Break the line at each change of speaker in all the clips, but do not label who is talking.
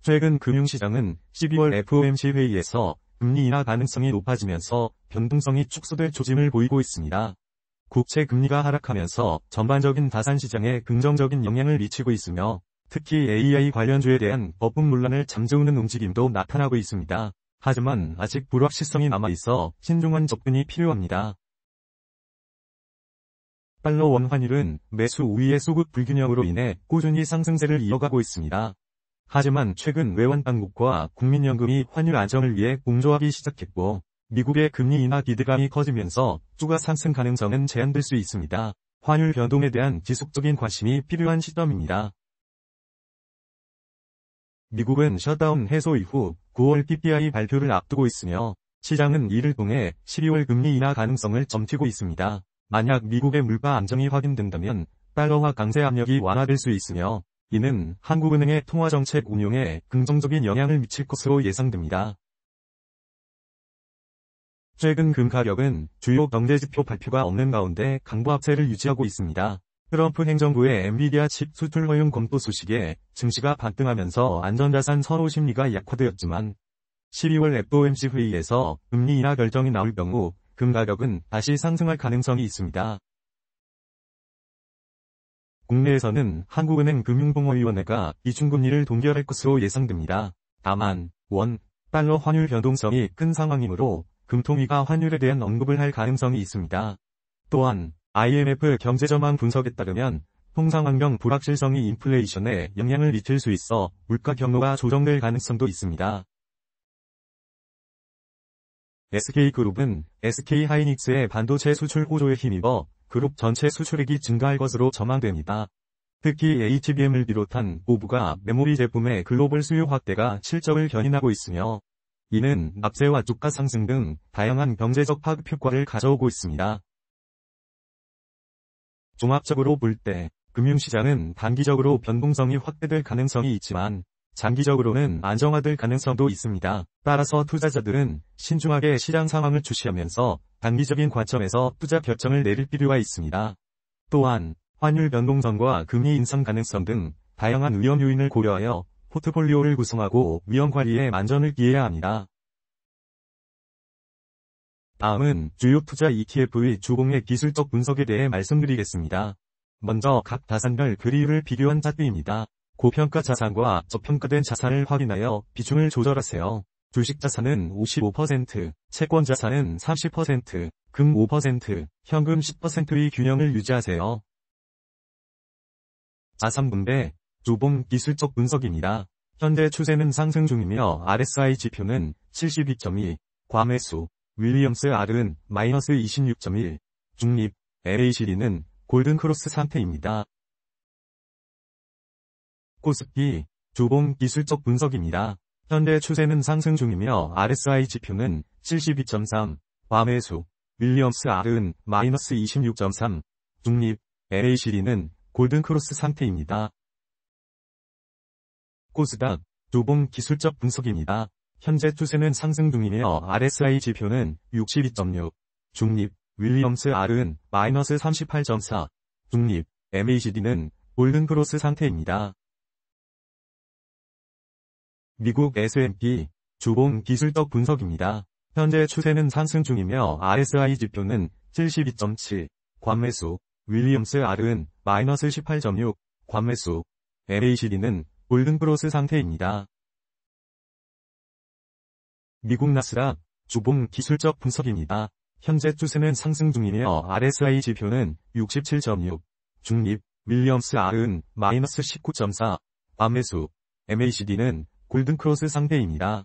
최근 금융시장은 12월 FOMC 회의에서 금리 인하 가능성이 높아지면서 변동성이 축소될 조짐을 보이고 있습니다. 국채 금리가 하락하면서 전반적인 자산시장에 긍정적인 영향을 미치고 있으며 특히 AI 관련주에 대한 거품 논란을 잠재우는 움직임도 나타나고 있습니다. 하지만 아직 불확실성이 남아있어 신중한 접근이 필요합니다. 달러 원 환율은 매수 우위의 소급 불균형으로 인해 꾸준히 상승세를 이어가고 있습니다. 하지만 최근 외환당국과 국민연금이 환율 안정을 위해 공조하기 시작했고 미국의 금리 인하 기대감이 커지면서 추가 상승 가능성은 제한될 수 있습니다. 환율 변동에 대한 지속적인 관심이 필요한 시점입니다. 미국은 셧다운 해소 이후 9월 PPI 발표를 앞두고 있으며 시장은 이를 통해 12월 금리 인하 가능성을 점치고 있습니다. 만약 미국의 물가 안정이 확인된다면 달러화 강세 압력이 완화될 수 있으며 이는 한국은행의 통화정책 운용에 긍정적인 영향을 미칠 것으로 예상됩니다. 최근 금 가격은 주요 경제지표 발표가 없는 가운데 강보합세를 유지하고 있습니다. 트럼프 행정부의 엔비디아 칩 수출 허용 검토 소식에 증시가 반등하면서 안전자산 선호 심리가 약화되었지만 12월 FOMC 회의에서 금리 인하 결정이 나올 경우 금 가격은 다시 상승할 가능성이 있습니다. 국내에서는 한국은행 금융봉허위원회가 기준금리를 동결할 것으로 예상됩니다. 다만 원, 달러 환율 변동성이 큰 상황이므로 금통위가 환율에 대한 언급을 할 가능성이 있습니다. 또한 IMF 경제전망 분석에 따르면 통상환경 불확실성이 인플레이션에 영향을 미칠 수 있어 물가 경로가 조정될 가능성도 있습니다. SK그룹은 SK하이닉스의 반도체 수출 호조에 힘입어 그룹 전체 수출액이 증가할 것으로 전망됩니다. 특히 HBM을 비롯한 고부가 메모리 제품의 글로벌 수요 확대가 실적을 견인하고 있으며 이는 납세와 주가 상승 등 다양한 경제적 파급 효과를 가져오고 있습니다. 종합적으로 볼 때 금융시장은 단기적으로 변동성이 확대될 가능성이 있지만 장기적으로는 안정화될 가능성도 있습니다. 따라서 투자자들은 신중하게 시장 상황을 주시하면서 단기적인 관점에서 투자 결정을 내릴 필요가 있습니다. 또한 환율 변동성과 금리 인상 가능성 등 다양한 위험 요인을 고려하여 포트폴리오를 구성하고 위험 관리에 만전을 기해야 합니다. 다음은 주요 투자 ETF의 주봉의 기술적 분석에 대해 말씀드리겠습니다. 먼저 각 자산별 그리를 비교한 차트입니다. 고평가 자산과 저평가된 자산을 확인하여 비중을 조절하세요. 주식 자산은 55%, 채권 자산은 30%, 금 5%, 현금 10%의 균형을 유지하세요. 자산 분배, 주봉 기술적 분석입니다. 현재 추세는 상승 중이며 RSI 지표는 72.2, 과매수, 윌리엄스 R은 마이너스 26.1, 중립, LACD는 골든크로스 상태입니다. 코스피, 주봉 기술적 분석입니다. 현재 추세는 상승 중이며 RSI 지표는 72.3, 과매수, 윌리엄스 R은 마이너스 26.3, 중립, LACD는 골든크로스 상태입니다. 코스닥, 주봉 기술적 분석입니다. 현재 추세는 상승 중이며 RSI 지표는 62.6, 중립, 윌리엄스 R은 마이너스 38.4, 중립, MACD는 골든크로스 상태입니다. 미국 S&P, 주봉 기술적 분석입니다. 현재 추세는 상승 중이며 RSI 지표는 72.7, 과매수, 윌리엄스 R은 마이너스 18.6, 과매수, MACD는 골든크로스 상태입니다. 미국 나스닥, 주봉 기술적 분석입니다. 현재 추세는 상승 중이며 RSI 지표는 67.6, 중립, 윌리엄스 R은 마이너스 19.4, 과매수, MACD는 골든크로스 상태입니다.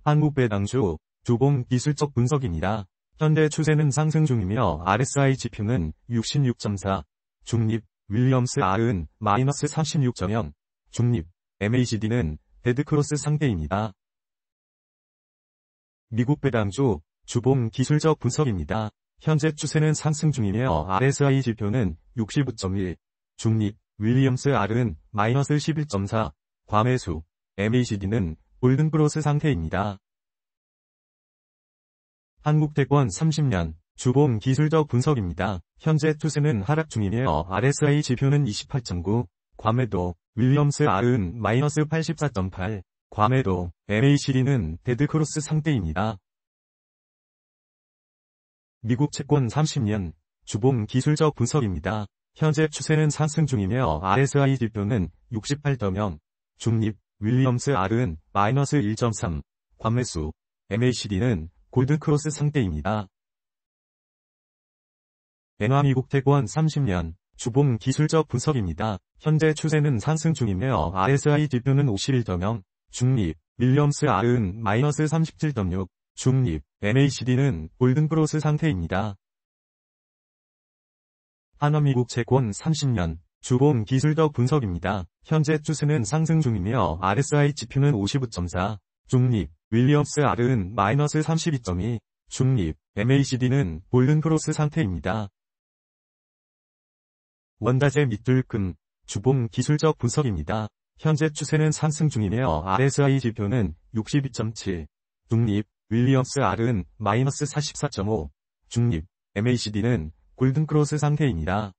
한국배당주, 주봉 기술적 분석입니다. 현재 추세는 상승 중이며 RSI 지표는 66.4, 중립, 윌리엄스 R은 마이너스 36.0, 중립, MACD는 데드크로스 상태입니다. 미국 배당주, 주봉 기술적 분석입니다. 현재 추세는 상승 중이며 RSI 지표는 65.1, 중립, 윌리엄스 R은 마이너스 11.4, 과매수, MACD는 골든크로스 상태입니다. 한국채권 30년, 주봉 기술적 분석입니다. 현재 추세는 하락 중이며 RSI 지표는 28.9, 과매도, 윌리엄스 R은 마이너스 84.8, 과매도, MACD는 데드크로스 상태입니다. 미국 채권 30년, 주봉 기술적 분석입니다. 현재 추세는 상승 중이며 RSI 지표는 68.0, 중립, 윌리엄스 R은 마이너스 1.3, 관매수, MACD는 골든크로스 상태입니다. 엔화 미국 채권 30년, 주봉 기술적 분석입니다. 현재 추세는 상승 중이며 RSI 지표는 51.0, 중립, 윌리엄스 R은 마이너스 37.6, 중립, MACD는 골든크로스 상태입니다. 한화 미국 채권 30년, 주봉 기술적 분석입니다. 현재 추세는 상승 중이며 RSI 지표는 59.4, 중립, 윌리엄스 R은 마이너스 32.2, 중립, MACD는 골든크로스 상태입니다. 원자재 밑둘금, 주봉 기술적 분석입니다. 현재 추세는 상승 중이며 RSI 지표는 62.7, 중립, 윌리엄스 R은 마이너스 44.5, 중립, MACD는 골든크로스 상태입니다.